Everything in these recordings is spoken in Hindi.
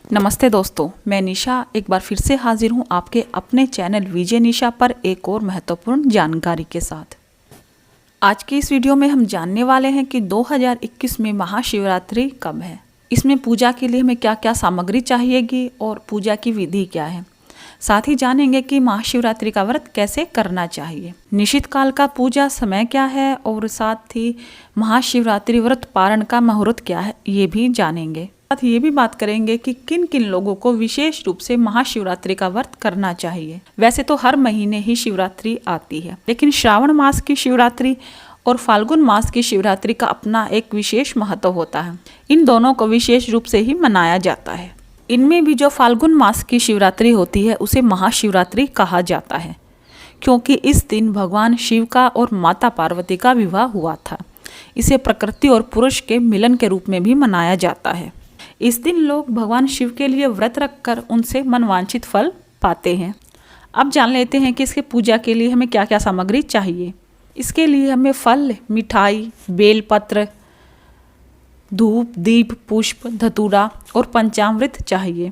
नमस्ते दोस्तों, मैं निशा एक बार फिर से हाजिर हूँ आपके अपने चैनल विजय निशा पर एक और महत्वपूर्ण जानकारी के साथ। आज की इस वीडियो में हम जानने वाले हैं कि 2021 में महाशिवरात्रि कब है, इसमें पूजा के लिए हमें क्या क्या सामग्री चाहिएगी और पूजा की विधि क्या है। साथ ही जानेंगे कि महाशिवरात्रि का व्रत कैसे करना चाहिए, निश्चित काल का पूजा समय क्या है और साथ ही महाशिवरात्रि व्रत पारण का मुहूर्त क्या है, ये भी जानेंगे। साथ ये भी बात करेंगे कि किन किन लोगों को विशेष रूप से महाशिवरात्रि का व्रत करना चाहिए। वैसे तो हर महीने ही शिवरात्रि आती है, लेकिन श्रावण मास की शिवरात्रि और फाल्गुन मास की शिवरात्रि का अपना एक विशेष महत्व होता है। इन दोनों को विशेष रूप से ही मनाया जाता है। इनमें भी जो फाल्गुन मास की शिवरात्रि होती है उसे महाशिवरात्रि कहा जाता है, क्योंकि इस दिन भगवान शिव का और माता पार्वती का विवाह हुआ था। इसे प्रकृति और पुरुष के मिलन के रूप में भी मनाया जाता है। इस दिन लोग भगवान शिव के लिए व्रत रखकर उनसे मनवांछित फल पाते हैं। अब जान लेते हैं कि इसके पूजा के लिए हमें क्या क्या सामग्री चाहिए। इसके लिए हमें फल, मिठाई, बेलपत्र, धूप, दीप, पुष्प, धतूरा और पंचामृत चाहिए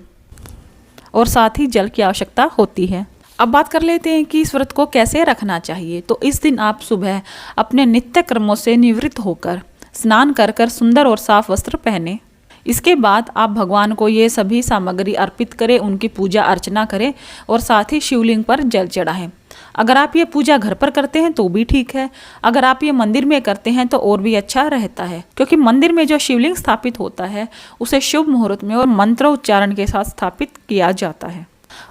और साथ ही जल की आवश्यकता होती है। अब बात कर लेते हैं कि इस व्रत को कैसे रखना चाहिए। तो इस दिन आप सुबह अपने नित्य कर्मों से निवृत्त होकर स्नान कर सुंदर और साफ वस्त्र पहने। इसके बाद आप भगवान को ये सभी सामग्री अर्पित करें, उनकी पूजा अर्चना करें और साथ ही शिवलिंग पर जल चढ़ाएं। अगर आप ये पूजा घर पर करते हैं तो भी ठीक है, अगर आप ये मंदिर में करते हैं तो और भी अच्छा रहता है, क्योंकि मंदिर में जो शिवलिंग स्थापित होता है उसे शुभ मुहूर्त में और मंत्रोच्चारण के साथ स्थापित किया जाता है।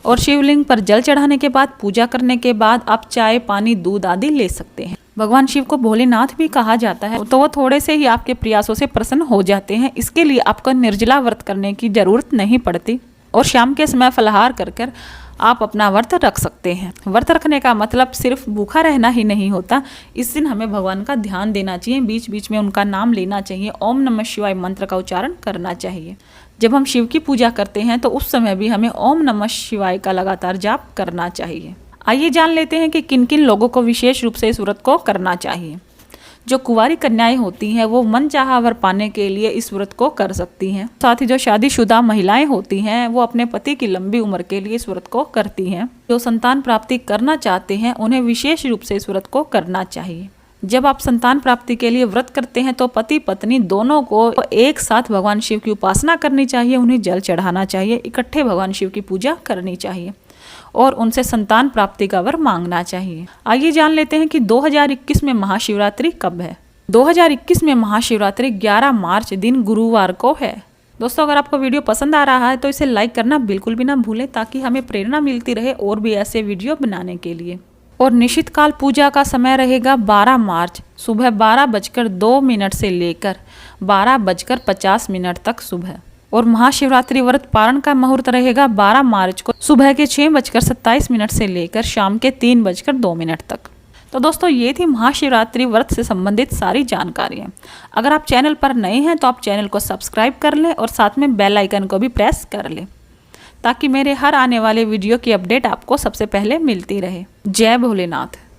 और शिवलिंग पर जल चढ़ाने के बाद, पूजा करने के बाद आप चाय, पानी, दूध आदि ले सकते हैं। भगवान शिव को भोलेनाथ भी कहा जाता है, तो वो थोड़े से ही आपके प्रयासों से प्रसन्न हो जाते हैं। इसके लिए आपको निर्जला व्रत करने की जरूरत नहीं पड़ती और शाम के समय फलाहार कर आप अपना व्रत रख सकते हैं। व्रत रखने का मतलब सिर्फ भूखा रहना ही नहीं होता। इस दिन हमें भगवान का ध्यान देना चाहिए, बीच बीच में उनका नाम लेना चाहिए, ओम नमः शिवाय मंत्र का उच्चारण करना चाहिए। जब हम शिव की पूजा करते हैं तो उस समय भी हमें ओम नमः शिवाय का लगातार जाप करना चाहिए। आइए जान लेते हैं कि किन किन लोगों को विशेष रूप से इस व्रत को करना चाहिए। जो कुंवारी कन्याएं होती हैं वो मनचाहा वर पाने के लिए इस व्रत को कर सकती हैं। साथ ही जो शादीशुदा महिलाएं होती हैं वो अपने पति की लंबी उम्र के लिए इस व्रत को करती हैं। जो संतान प्राप्ति करना चाहते हैं उन्हें विशेष रूप से इस व्रत को करना चाहिए। जब आप संतान प्राप्ति के लिए व्रत करते हैं तो पति पत्नी दोनों को एक साथ भगवान शिव की उपासना करनी चाहिए, उन्हें जल चढ़ाना चाहिए, इकट्ठे भगवान शिव की पूजा करनी चाहिए और उनसे संतान प्राप्ति का वर मांगना चाहिए। आइए जान लेते हैं कि 2021 में महाशिवरात्रि कब है। 2021 में महाशिवरात्रि 11 मार्च दिन गुरुवार को है। दोस्तों, अगर आपको वीडियो पसंद आ रहा है तो इसे लाइक करना बिल्कुल भी ना भूलें, ताकि हमें प्रेरणा मिलती रहे और भी ऐसे वीडियो बनाने के लिए। और निश्चित काल पूजा का समय रहेगा 12 मार्च सुबह 12:02 से लेकर 12:50 तक सुबह। और महाशिवरात्रि व्रत पारण का मुहूर्त रहेगा 12 मार्च को सुबह के 6:27 से लेकर शाम के 3:02 तक। तो दोस्तों, ये थी महाशिवरात्रि व्रत से संबंधित सारी जानकारियाँ। अगर आप चैनल पर नए हैं तो आप चैनल को सब्सक्राइब कर लें और साथ में बेल आइकन को भी प्रेस कर लें, ताकि मेरे हर आने वाले वीडियो की अपडेट आपको सबसे पहले मिलती रहे। जय भोलेनाथ।